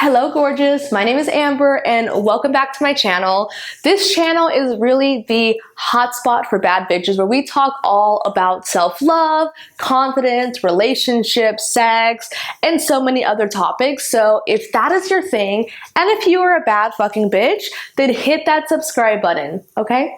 Hello gorgeous, my name is Amber and welcome back to my channel. This channel is really the hotspot for bad bitches where we talk all about self-love, confidence, relationships, sex, and so many other topics. So if that is your thing, and if you are a bad fucking bitch, then hit that subscribe button, okay?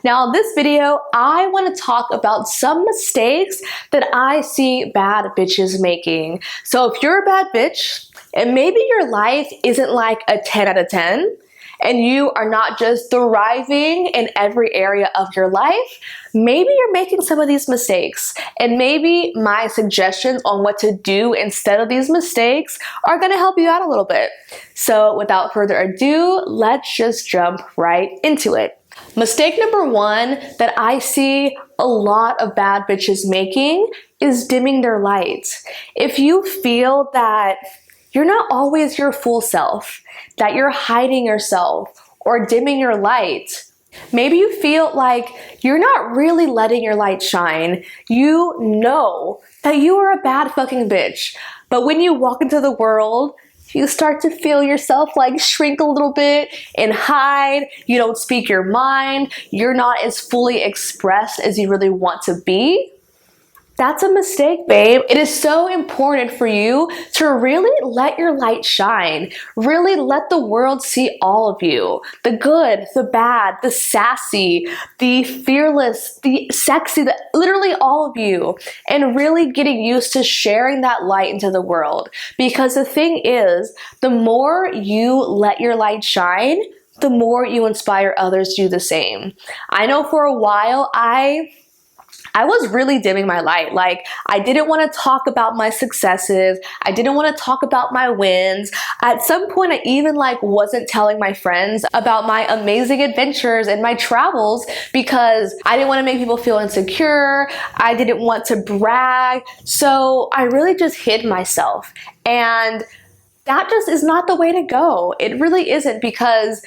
Now in this video, I want to talk about some mistakes that I see bad bitches making. So if you're a bad bitch, and maybe your life isn't like a 10 out of 10, and you are not just thriving in every area of your life, maybe you're making some of these mistakes. And maybe my suggestions on what to do instead of these mistakes are gonna help you out a little bit. So without further ado, let's just jump right into it. Mistake number one that I see a lot of bad bitches making is dimming their lights. If you feel that you're not always your full self, that you're hiding yourself or dimming your light, maybe you feel like you're not really letting your light shine. You know that you are a bad fucking bitch, but when you walk into the world, you start to feel yourself like shrink a little bit and hide. You don't speak your mind. You're not as fully expressed as you really want to be. That's a mistake, babe. It is so important for you to really let your light shine. Really let the world see all of you. The good, the bad, the sassy, the fearless, the sexy, literally all of you. And really getting used to sharing that light into the world. Because the thing is, the more you let your light shine, the more you inspire others to do the same. I know for a while, I was really dimming my light. Like, I didn't want to talk about my successes. I didn't want to talk about my wins. At some point, I even wasn't telling my friends about my amazing adventures and my travels because I didn't want to make people feel insecure. I didn't want to brag. So I really just hid myself. And that just is not the way to go. It really isn't, because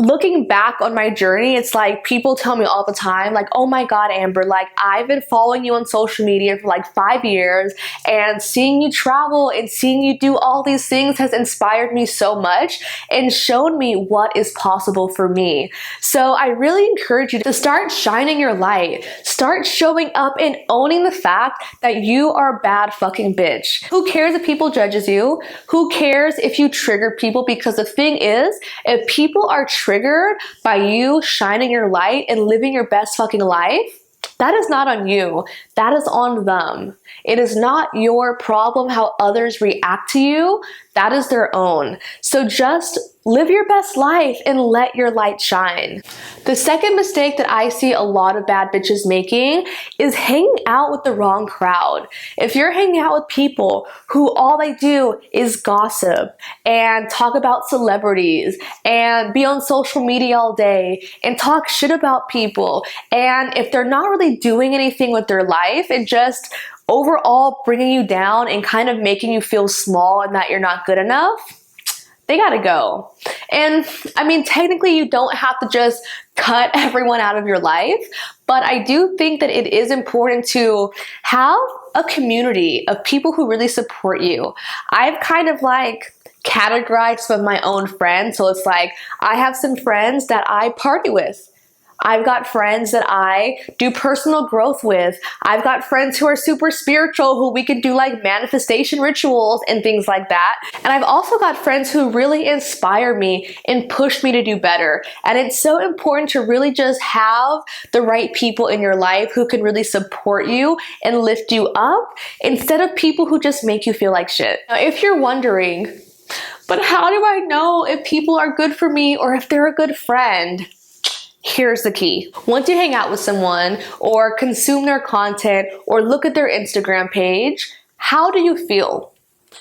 looking back on my journey, it's like people tell me all the time, like, oh my God, Amber, like I've been following you on social media for like 5 years, and seeing you travel and seeing you do all these things has inspired me so much and shown me what is possible for me. So I really encourage you to start shining your light. Start showing up and owning the fact that you are a bad fucking bitch. Who cares if people judges you? Who cares if you trigger people? Because the thing is, if people are triggered by you shining your light and living your best fucking life, that is not on you. That is on them. It is not your problem how others react to you. That is their own. So just live your best life and let your light shine. The second mistake that I see a lot of bad bitches making is hanging out with the wrong crowd. If you're hanging out with people who all they do is gossip and talk about celebrities and be on social media all day and talk shit about people, and if they're not really doing anything with their life and just overall bringing you down and kind of making you feel small and that you're not good enough, they gotta go. And I mean, technically you don't have to just cut everyone out of your life, but I do think that it is important to have a community of people who really support you. I've kind of categorized some of my own friends. So it's like, I have some friends that I party with. I've got friends that I do personal growth with. I've got friends who are super spiritual, who we can do manifestation rituals and things like that. And I've also got friends who really inspire me and push me to do better. And it's so important to really just have the right people in your life who can really support you and lift you up, instead of people who just make you feel like shit. Now, if you're wondering, but how do I know if people are good for me or if they're a good friend? Here's the key. Once you hang out with someone or consume their content or look at their Instagram page, how do you feel?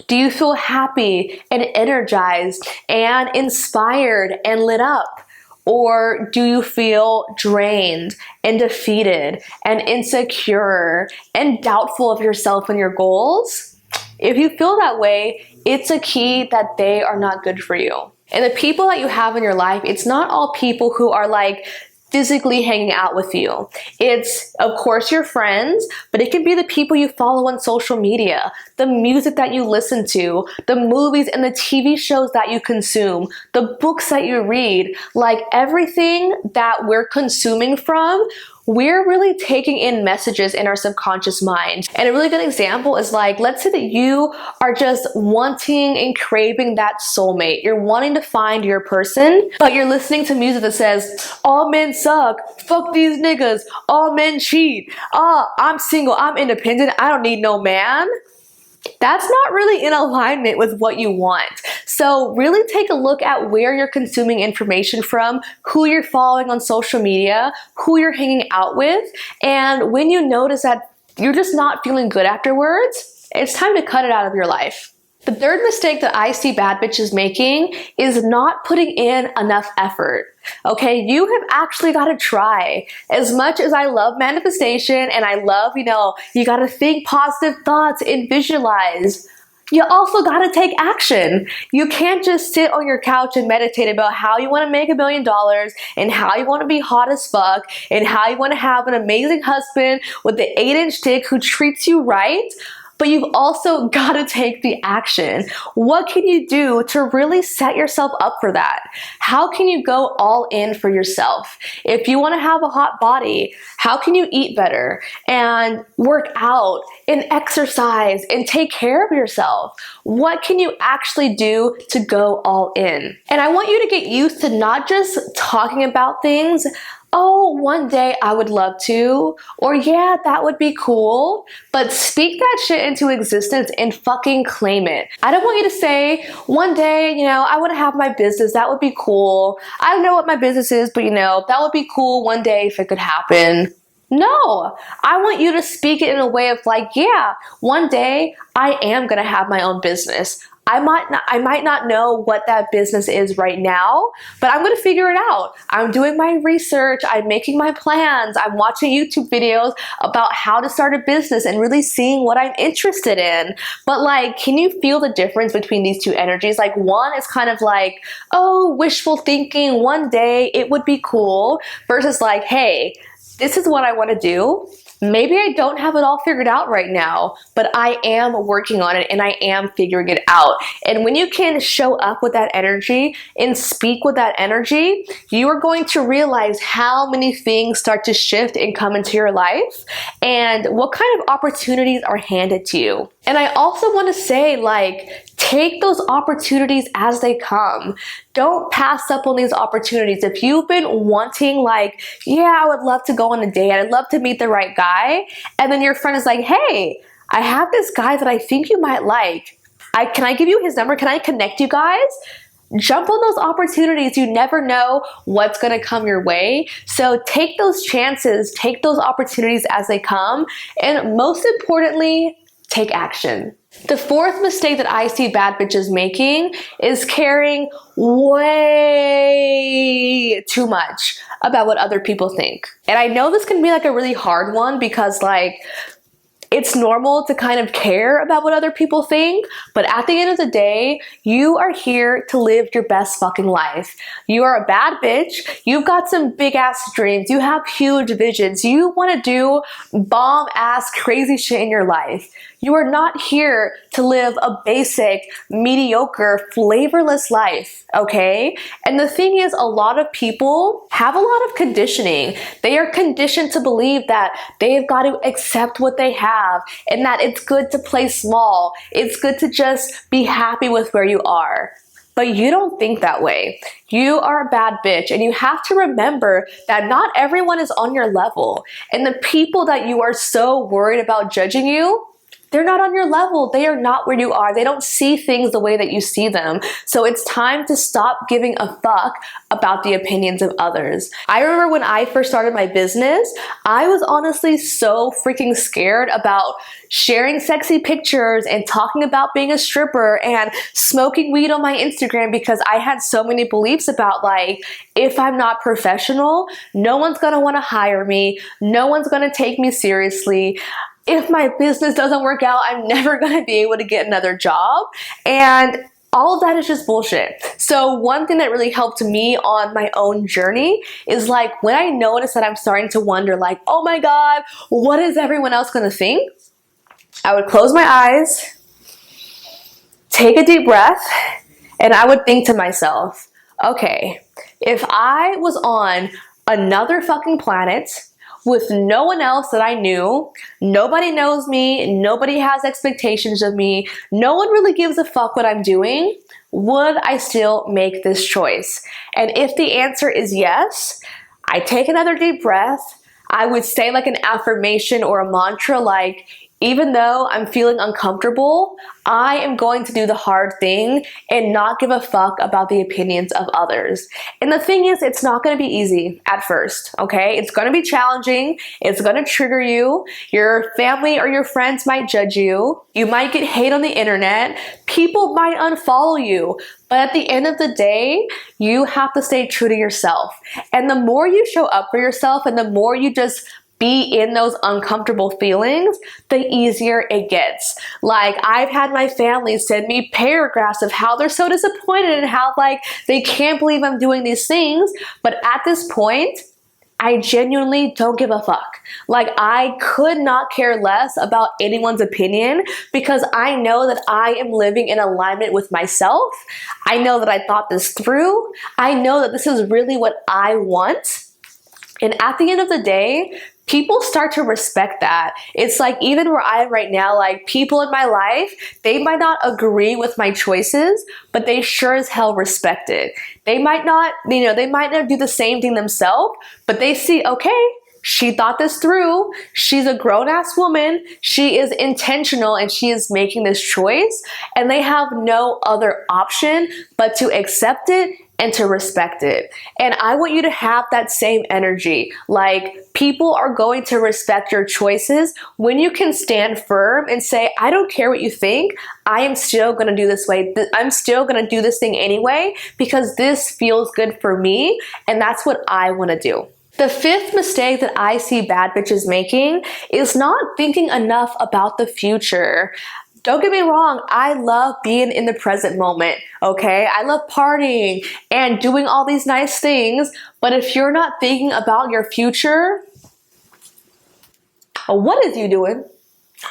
Do you feel happy and energized and inspired and lit up? Or do you feel drained and defeated and insecure and doubtful of yourself and your goals? If you feel that way, it's a key that they are not good for you. And the people that you have in your life, it's not all people who are physically hanging out with you. It's, of course, your friends, but it can be the people you follow on social media, the music that you listen to, the movies and the TV shows that you consume, the books that you read, like everything that we're consuming from, we're really taking in messages in our subconscious mind. And a really good example is like, let's say that you are just wanting and craving that soulmate. You're wanting to find your person, but you're listening to music that says, all men suck, fuck these niggas, all men cheat, I'm single, I'm independent, I don't need no man. That's not really in alignment with what you want. So really take a look at where you're consuming information from, who you're following on social media, who you're hanging out with, and when you notice that you're just not feeling good afterwards, it's time to cut it out of your life. The third mistake that I see bad bitches making is not putting in enough effort. Okay, you have actually got to try. As much as I love manifestation and I love, you got to think positive thoughts and visualize, you also got to take action. You can't just sit on your couch and meditate about how you want to make $1 million and how you want to be hot as fuck and how you want to have an amazing husband with the 8-inch dick who treats you right. But you've also got to take the action. What can you do to really set yourself up for that? How can you go all in for yourself? If you want to have a hot body, how can you eat better and work out and exercise and take care of yourself? What can you actually do to go all in? And I want you to get used to not just talking about things, oh, one day I would love to, or yeah, that would be cool, but speak that shit into existence and fucking claim it. I don't want you to say, one day, I want to have my business, that would be cool. I don't know what my business is, but that would be cool one day if it could happen. No, I want you to speak it in a way of like, yeah, one day I am gonna have my own business. I might not know what that business is right now, but I'm going to figure it out. I'm doing my research. I'm making my plans. I'm watching YouTube videos about how to start a business and really seeing what I'm interested in. But like, can you feel the difference between these two energies? Like one is kind of like, oh, wishful thinking, one day it would be cool, versus like, hey, this is what I want to do. Maybe I don't have it all figured out right now, but I am working on it and I am figuring it out. And when you can show up with that energy and speak with that energy, you are going to realize how many things start to shift and come into your life and what kind of opportunities are handed to you. And I also want to say, like, take those opportunities as they come. Don't pass up on these opportunities. If you've been wanting like, yeah, I would love to go on a date, I'd love to meet the right guy, and then your friend is like, hey, I have this guy that I think you might like. Can I give you his number? Can I connect you guys? Jump on those opportunities. You never know what's going to come your way. So take those chances, take those opportunities as they come, and most importantly, take action. The fourth mistake that I see bad bitches making is caring way too much about what other people think. And I know this can be like a really hard one because like, it's normal to kind of care about what other people think, but at the end of the day, you are here to live your best fucking life. You are a bad bitch. You've got some big ass dreams. You have huge visions. You want to do bomb ass crazy shit in your life. You are not here to live a basic, mediocre, flavorless life, okay? And the thing is, a lot of people have a lot of conditioning. They are conditioned to believe that they've got to accept what they have and that it's good to play small. It's good to just be happy with where you are. But you don't think that way. You are a bad bitch, and you have to remember that not everyone is on your level. And the people that you are so worried about judging you, they're not on your level. They are not where you are. They don't see things the way that you see them. So it's time to stop giving a fuck about the opinions of others. I remember when I first started my business, I was honestly so freaking scared about sharing sexy pictures and talking about being a stripper and smoking weed on my Instagram because I had so many beliefs about like, if I'm not professional, no one's gonna wanna hire me. No one's gonna take me seriously. If my business doesn't work out, I'm never going to be able to get another job. And All of that is just bullshit. So one thing that really helped me on my own journey is like when I notice that I'm starting to wonder like, oh my God, what is everyone else gonna think? I would close my eyes, take a deep breath, and I would think to myself, okay, if I was on another fucking planet with no one else that I knew, nobody knows me, nobody has expectations of me, no one really gives a fuck what I'm doing, would I still make this choice? And if the answer is yes, I take another deep breath. I would say like an affirmation or a mantra like, even though I'm feeling uncomfortable, I am going to do the hard thing and not give a fuck about the opinions of others. And the thing is, it's not going to be easy at first, okay? It's going to be challenging. It's going to trigger you. Your family or your friends might judge you. You might get hate on the internet. People might unfollow you. But at the end of the day, you have to stay true to yourself. And the more you show up for yourself and the more you just be in those uncomfortable feelings, the easier it gets. Like I've had my family send me paragraphs of how they're so disappointed and how like they can't believe I'm doing these things. But at this point, I genuinely don't give a fuck. Like I could not care less about anyone's opinion because I know that I am living in alignment with myself. I know that I thought this through. I know that this is really what I want. And at the end of the day, people start to respect that. It's like even where I am right now, like people in my life, they might not agree with my choices, but they sure as hell respect it. They might not, they might not do the same thing themselves, but they see, okay, she thought this through. She's a grown-ass woman. She is intentional and she is making this choice. And they have no other option but to accept it and to respect it. And I want you to have that same energy. Like people are going to respect your choices when you can stand firm and say, I don't care what you think. I am still going to do this way. I'm still going to do this thing anyway because this feels good for me. And that's what I want to do. The fifth mistake that I see bad bitches making is not thinking enough about the future. Don't get me wrong, I love being in the present moment, okay? I love partying and doing all these nice things, but if you're not thinking about your future, what is you doing?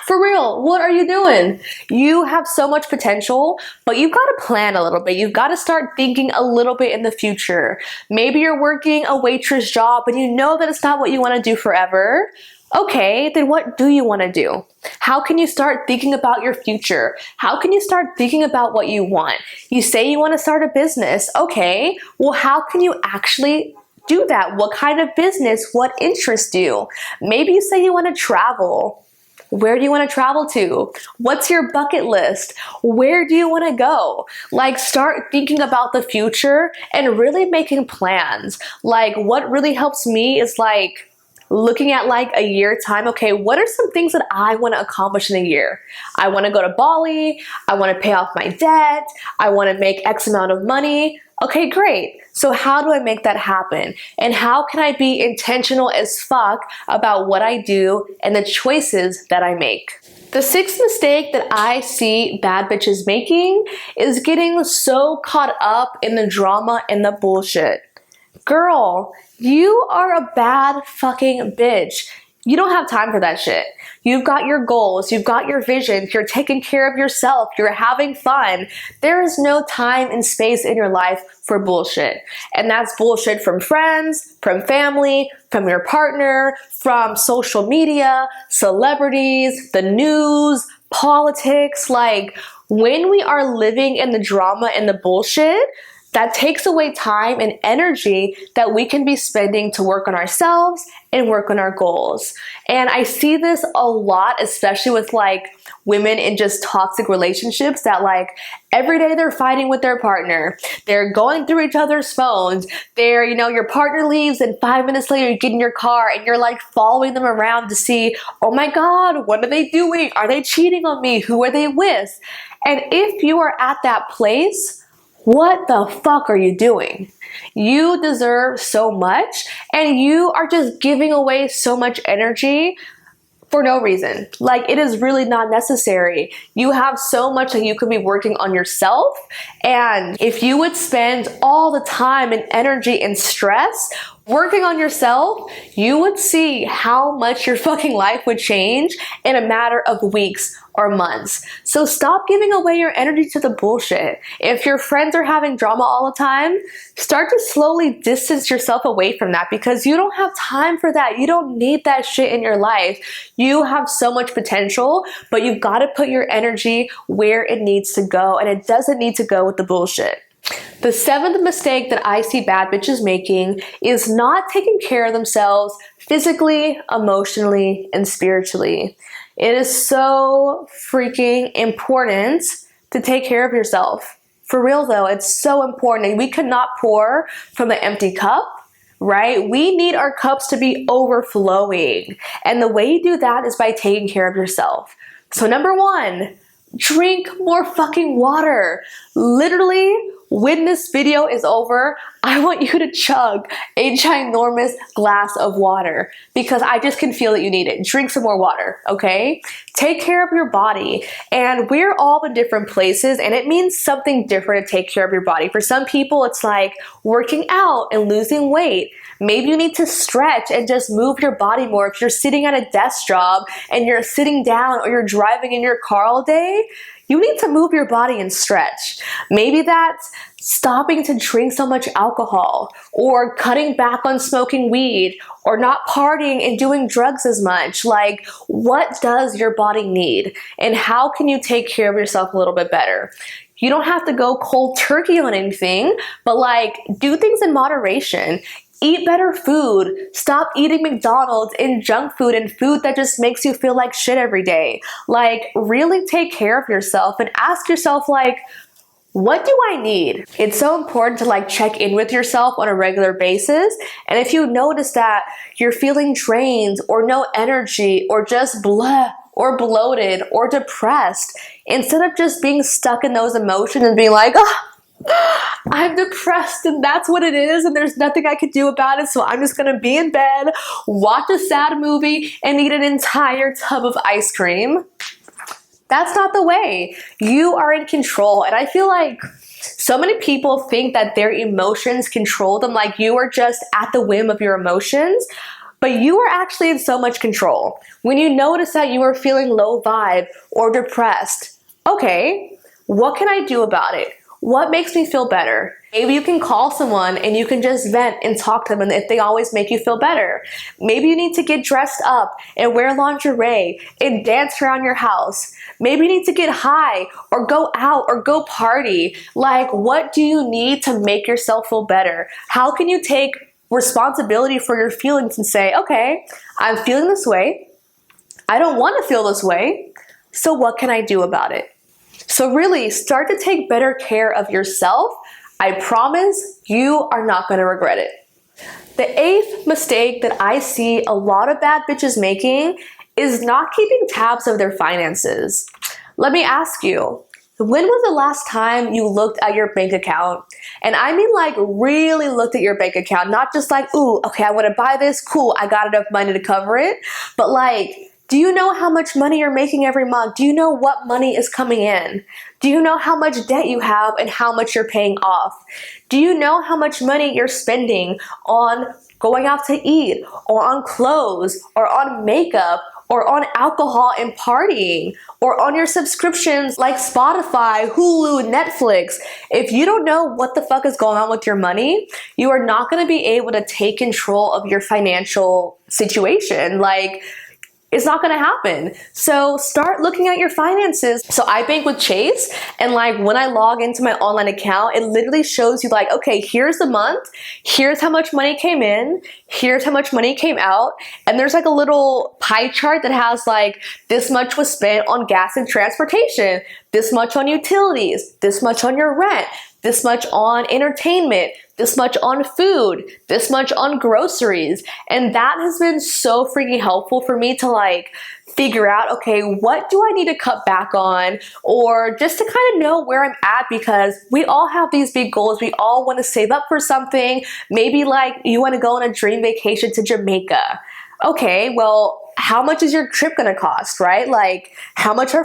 For real, what are you doing? You have so much potential, but you've got to plan a little bit. You've got to start thinking a little bit in the future. Maybe you're working a waitress job, but you know that it's not what you want to do forever. Okay, then what do you want to do? How can you start thinking about your future? How can you start thinking about what you want? You say you want to start a business. Okay, well, how can you actually do that? What kind of business? What interests you? Maybe you say you want to travel. Where do you want to travel to? What's your bucket list? Where do you want to go? Like start thinking about the future and really making plans. Like what really helps me is like looking at like a year time. Okay, what are some things that I want to accomplish in a year? I want to go to Bali. I want to pay off my debt. I want to make X amount of money. Okay, great. So how do I make that happen? And how can I be intentional as fuck about what I do and the choices that I make? The sixth mistake that I see bad bitches making is getting so caught up in the drama and the bullshit. Girl, you are a bad fucking bitch. You don't have time for that shit. You've got your goals, you've got your visions, you're taking care of yourself, you're having fun. There is no time and space in your life for bullshit. And that's bullshit from friends, from family, from your partner, from social media, celebrities, the news, politics. Like when we are living in the drama and the bullshit, that takes away time and energy that we can be spending to work on ourselves and work on our goals. And I see this a lot, especially with like women in just toxic relationships that like every day they're fighting with their partner. They're going through each other's phones. They're, your partner leaves and 5 minutes later you get in your car and you're like following them around to see, oh my God, what are they doing? Are they cheating on me? Who are they with? And if you are at that place, what the fuck are you doing? You deserve so much and you are just giving away so much energy for no reason. Like, it is really not necessary. You have so much that you could be working on yourself. And if you would spend all the time and energy and stress working on yourself, you would see how much your fucking life would change in a matter of weeks or months. So stop giving away your energy to the bullshit. If your friends are having drama all the time, start to slowly distance yourself away from that, because you don't have time for that. You don't need that shit in your life. You have so much potential, but you've got to put your energy where it needs to go, and it doesn't need to go with the bullshit. The 7th mistake that I see bad bitches making is not taking care of themselves physically, emotionally, and spiritually. It is so freaking important to take care of yourself. For real though, it's so important. We cannot pour from an empty cup, right? We need our cups to be overflowing. And the way you do that is by taking care of yourself. So number 1, drink more fucking water. Literally, when this video is over, I want you to chug a ginormous glass of water, because I just can feel that you need it. Drink some more water, okay? Take care of your body. And we're all in different places, and it means something different to take care of your body. For some people, it's like working out and losing weight. Maybe you need to stretch and just move your body more. If you're sitting at a desk job and you're sitting down, or you're driving in your car all day, you need to move your body and stretch. Maybe that's stopping to drink so much alcohol, or cutting back on smoking weed, or not partying and doing drugs as much. Like, what does your body need? And how can you take care of yourself a little bit better? You don't have to go cold turkey on anything, but like, do things in moderation. Eat better food. Stop eating McDonald's and junk food and food that just makes you feel like shit every day. Like, really take care of yourself and ask yourself, like, what do I need? It's so important to like check in with yourself on a regular basis. And if you notice that you're feeling drained or no energy or just blah or bloated or depressed, instead of just being stuck in those emotions and being like, oh, I'm depressed and that's what it is and there's nothing I could do about it, so I'm just gonna be in bed, watch a sad movie, and eat an entire tub of ice cream. That's not the way. You are in control. And I feel like so many people think that their emotions control them, like you are just at the whim of your emotions, but you are actually in so much control. When you notice that you are feeling low vibe or depressed, okay, what can I do about it? What makes me feel better? Maybe you can call someone and you can just vent and talk to them, and if they always make you feel better. Maybe you need to get dressed up and wear lingerie and dance around your house. Maybe you need to get high or go out or go party. Like, what do you need to make yourself feel better? How can you take responsibility for your feelings and say, okay, I'm feeling this way. I don't want to feel this way. So what can I do about it? So really start to take better care of yourself. I promise you are not going to regret it. The 8th mistake that I see a lot of bad bitches making is not keeping tabs of their finances. Let me ask you, when was the last time you looked at your bank account? And I mean like really looked at your bank account, not just like, ooh, okay, I want to buy this, cool, I got enough money to cover it. But like, do you know how much money you're making every month? Do you know what money is coming in? Do you know how much debt you have and how much you're paying off? Do you know how much money you're spending on going out to eat, or on clothes, or on makeup, or on alcohol and partying, or on your subscriptions like Spotify, Hulu, Netflix? If you don't know what the fuck is going on with your money, you are not going to be able to take control of your financial situation. Like, it's not gonna happen. So start looking at your finances. So I bank with Chase, and like when I log into my online account, it literally shows you like, okay, here's the month, here's how much money came in, here's how much money came out, and there's like a little pie chart that has like, this much was spent on gas and transportation, this much on utilities, this much on your rent, this much on entertainment, this much on food, this much on groceries. And that has been so freaking helpful for me to like figure out, okay, what do I need to cut back on? Or just to kind of know where I'm at, because we all have these big goals. We all want to save up for something. Maybe like you want to go on a dream vacation to Jamaica. Okay, well, how much is your trip gonna cost, right? Like, how much are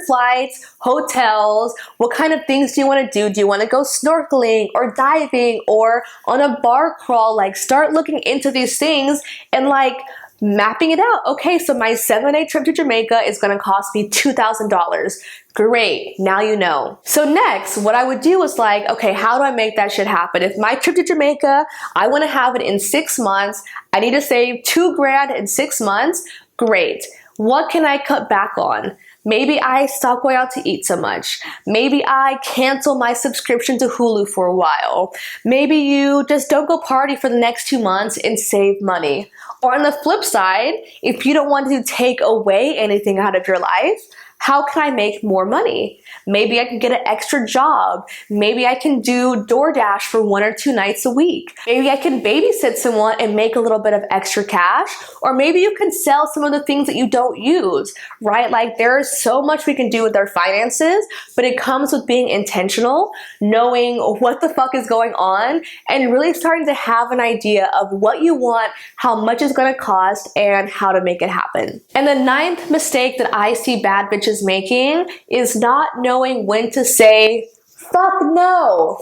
flights, hotels, what kind of things do you wanna do? Do you wanna go snorkeling or diving or on a bar crawl? Like, start looking into these things and like mapping it out. Okay, so my 7-day trip to Jamaica is gonna cost me $2,000. Great, now you know. So next, what I would do is like, okay, how do I make that shit happen? If my trip to Jamaica, I wanna have it in 6 months, I need to save $2,000 in 6 months, great. What can I cut back on? Maybe I stop going out to eat so much. Maybe I cancel my subscription to Hulu for a while. Maybe you just don't go party for the next 2 months and save money. Or on the flip side, if you don't want to take away anything out of your life, how can I make more money? Maybe I can get an extra job. Maybe I can do DoorDash for 1 or 2 nights a week. Maybe I can babysit someone and make a little bit of extra cash. Or maybe you can sell some of the things that you don't use, right? Like there's so much we can do with our finances, but it comes with being intentional, knowing what the fuck is going on, and really starting to have an idea of what you want, how much it's gonna cost, and how to make it happen. And the 9th mistake that I see bad bitches making is not knowing when to say fuck no.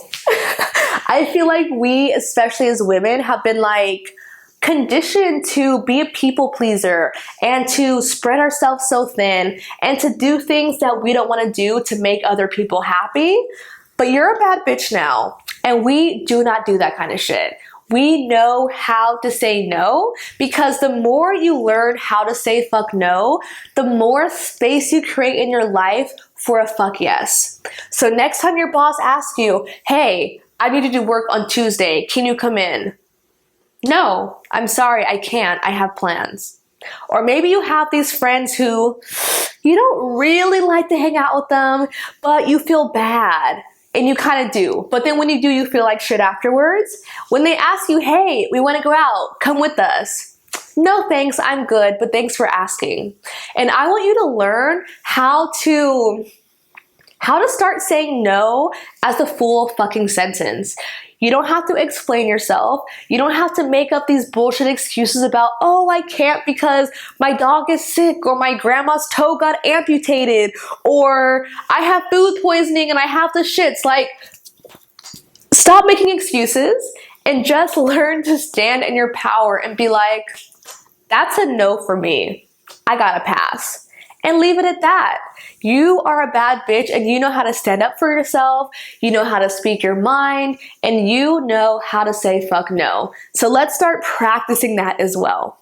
I feel like we, especially as women, have been like conditioned to be a people pleaser and to spread ourselves so thin and to do things that we don't want to do to make other people happy. But you're a bad bitch now, and we do not do that kind of shit. We know how to say no, because the more you learn how to say fuck no, the more space you create in your life for a fuck yes. So next time your boss asks you, hey, I need to do work on Tuesday, can you come in? No, I'm sorry, I can't, I have plans. Or maybe you have these friends who you don't really like to hang out with them, but you feel bad. And you kind of do. But then when you do, you feel like shit afterwards. When they ask you, hey, we want to go out, come with us. No thanks, I'm good, but thanks for asking. And I want you to learn how to start saying no as the full fucking sentence. You don't have to explain yourself. You don't have to make up these bullshit excuses about, oh, I can't because my dog is sick, or my grandma's toe got amputated, or I have food poisoning and I have the shits. Like, stop making excuses and just learn to stand in your power and be like, that's a no for me. I gotta pass. And leave it at that. You are a bad bitch, and you know how to stand up for yourself, you know how to speak your mind, and you know how to say fuck no. So let's start practicing that as well.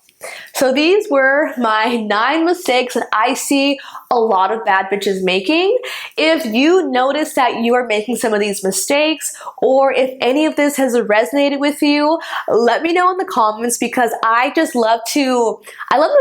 So these were my 9 mistakes that I see a lot of bad bitches making. If you notice that you are making some of these mistakes, or if any of this has resonated with you, let me know in the comments, because I love to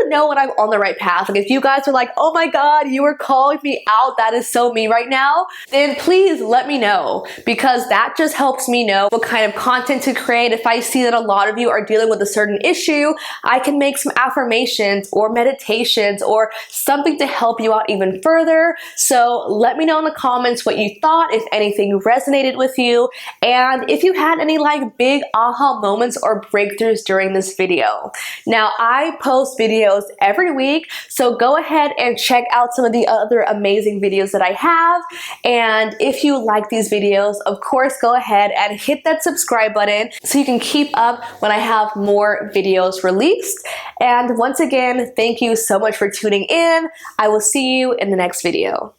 know when I'm on the right path. Like if you guys are like, oh my god, you are calling me out, that is so me right now, then please let me know, because that just helps me know what kind of content to create. If I see that a lot of you are dealing with a certain issue, I can make some affirmations or meditations or something to help you out even further. So let me know in the comments what you thought, if anything resonated with you, and if you had any like big aha moments or breakthroughs during this video. Now I post videos every week, so go ahead and check out some of the other amazing videos that I have. And if you like these videos, of course, go ahead and hit that subscribe button so you can keep up when I have more videos released. And once again, thank you so much for tuning in. I will see you in the next video.